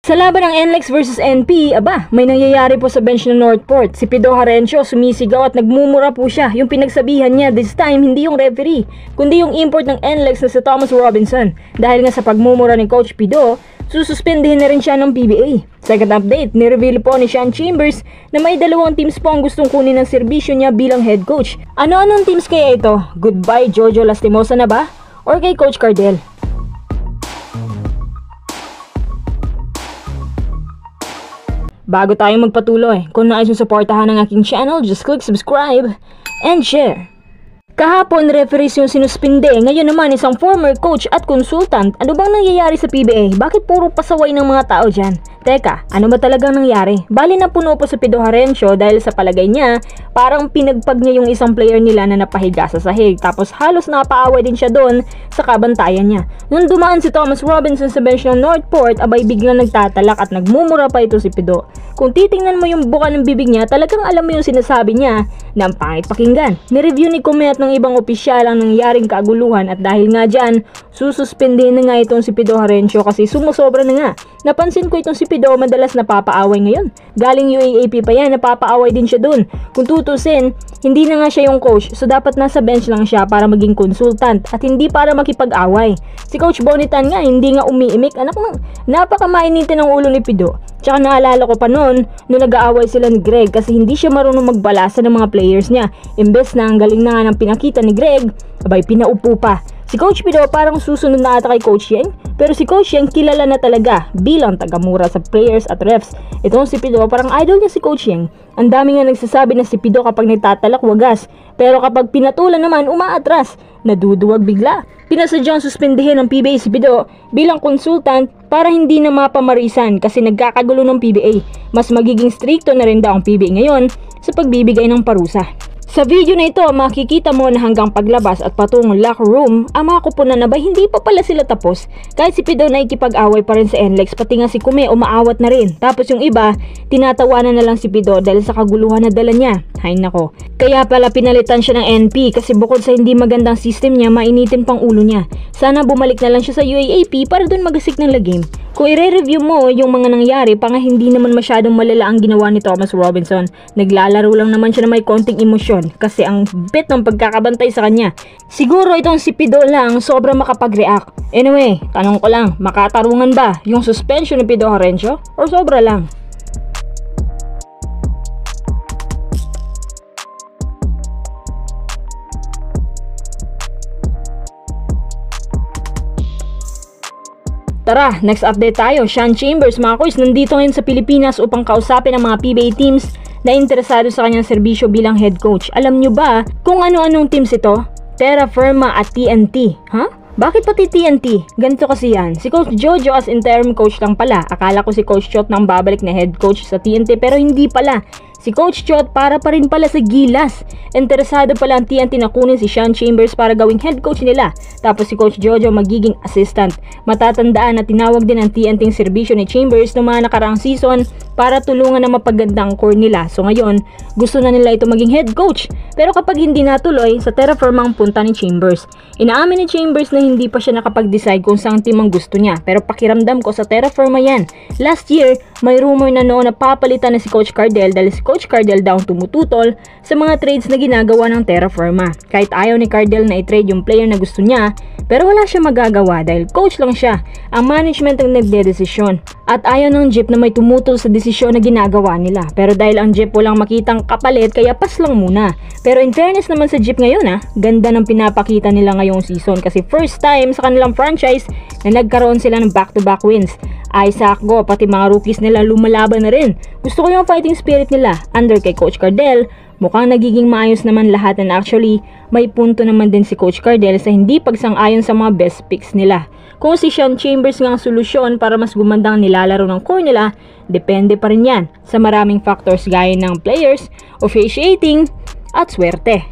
Sa laban ng NLEX versus NP, may nangyayari po sa bench ng Northport. Si Pido Harencio sumisigaw at nagmumura po siya. Yung pinagsabihan niya this time, hindi yung referee, kundi yung import ng NLEX na si Thomas Robinson. Dahil nga sa pagmumura ni Coach Pido, sususpendihin na rin siya ng PBA. Second update, nireveal po ni Sean Chambers na may 2 teams po ang gustong kunin ng serbisyo niya bilang head coach. Ano-anong teams kaya ito? Goodbye Jojo Lastimosa na ba? Or kay Coach Cardell? Bago tayo magpatuloy, kung nais mong suportahan ang aking channel, just click subscribe and share. Kahapon, referees yung sinuspinde. Ngayon naman, isang former coach at consultant. Ano bang nangyayari sa PBA? Bakit puro pasaway ng mga tao dyan? Teka, ano ba talagang nangyari? Bali na puno po sa Pido Harencio dahil sa palagay niya, parang pinagpag niya yung isang player nila na napahiga sa sahig. Tapos halos napaaway din siya doon sa kabantayan niya. Nung dumaan si Thomas Robinson sa bench ng Northport, biglang nagtatalak at nagmumura pa ito si Pido. Kung titingnan mo yung buka ng bibig niya, talagang alam mo yung sinasabi niya na ang pangit pakinggan. Nireview ni Kumet ng ibang opisyal ang nangyaring kaguluhan at dahil nga dyan, sususpendin na nga itong si Pido Harencio kasi sumusobra na nga. Napansin ko itong si Pido madalas napapaaway ngayon. Galing UAAP pa yan, napapaaway din siya dun. Kung tutusin, hindi na nga siya yung coach, so dapat nasa bench lang siya para maging consultant at hindi para makipag-away. Si Coach Bonitan nga, hindi nga umiimik. Anak nang napakamainitin ng ulo ni Pido. Tsaka naalala ko pa noon, nung nag-aaway sila ni Greg kasi hindi siya marunong magbalasa ng mga players niya. Imbes na ang galing na nga ng pinakita ni Greg, pinaupo pa. Si Coach Pido parang susunod na ata kay Coach Yeng, pero si Coach Yeng kilala na talaga bilang tagamura sa players at refs. Itong si Pido parang idol niya si Coach Yeng. Ang dami nga nagsasabi na si Pido kapag nagtatalak wagas, pero kapag pinatulan naman umaatras, naduduwag bigla. Pinasadyang suspendihin ng PBA si Pido bilang consultant para hindi na mapamarisan kasi nagkakagulo ng PBA. Mas magiging stricto na rin daw ang PBA ngayon sa pagbibigay ng parusa. Sa video na ito, makikita mo na hanggang paglabas at patungong locker room, ang mga kupunan na hindi pa pala sila tapos. Kahit si Pido nakikipag-away pa rin sa NLEX, pati nga si Kume umaawat na rin. Tapos yung iba, tinatawanan na lang si Pido dahil sa kaguluhan na dala niya. Hay nako. Kaya pala pinalitan siya ng NP kasi bukod sa hindi magandang system niya, mainitin pang ulo niya. Sana bumalik na lang siya sa UAAP para dun magasik ng lagim. Kung i-review mo yung mga nangyari, hindi naman masyadong malala ang ginawa ni Thomas Robinson. Naglalaro lang naman siya na may konting emosyon kasi ang bit ng pagkakabantay sa kanya. Siguro itong si Pido lang sobrang makapag-react. Anyway, tanong ko lang, makatarungan ba yung suspension ni Pido Harencio or sobra lang? Tara, next update tayo. Sean Chambers, mga koys, nandito ngayon sa Pilipinas upang kausapin ang mga PBA teams na interesado sa kanyang serbisyo bilang head coach. Alam nyo ba kung ano-anong teams ito? Terra Firma at TNT. Bakit pati TNT? Ganito kasi yan. Si Coach Jojo as interim coach lang pala. Akala ko si Coach Chot nang babalik na head coach sa TNT pero hindi pala. Si Coach Chot para pa rin pala sa Gilas. Interesado pala ang TNT na kunin si Sean Chambers para gawing head coach nila. Tapos si Coach Jojo magiging assistant. Matatandaan na tinawag din ang TNT ang serbisyo ni Chambers noong mga nakaraang season para tulungan na mapaganda ang core nila. So ngayon, gusto na nila ito maging head coach. Pero kapag hindi natuloy, sa Terra Firma ang punta ni Chambers. Inaamin ni Chambers na hindi pa siya nakapag-decide kung saan team ang gusto niya. Pero pakiramdam ko sa Terra Firma yan. Last year, may rumor na noon na papalitan na si Coach Cardell dahil si Coach Cardell daw tumututol sa mga trades na ginagawa ng Terra Firma. Kahit ayaw ni Cardell na i-trade yung player na gusto niya, pero wala siya magagawa dahil coach lang siya. Ang management ang nagdedesisyon. At ayaw ng Jeep na may tumutol sa desisyon na ginagawa nila. Pero dahil ang Jeep walang makitang kapalit, kaya pas lang muna. Pero in fairness naman sa Jeep ngayon ganda ng pinapakita nila ngayong season kasi first time sa kanilang franchise na nagkaroon sila ng back-to-back wins. Isaac Go, pati mga rookies nila lumalaban na rin. Gusto ko yung fighting spirit nila under kay Coach Cardell. Mukhang nagiging maayos naman lahat and actually may punto naman din si Coach Cardell sa hindi pagsang-ayon sa mga best picks nila. Kung si Sean Chambers nga ang solusyon para mas gumandang nilalaro ng core nila, depende pa rin yan sa maraming factors gaya ng players, officiating at swerte.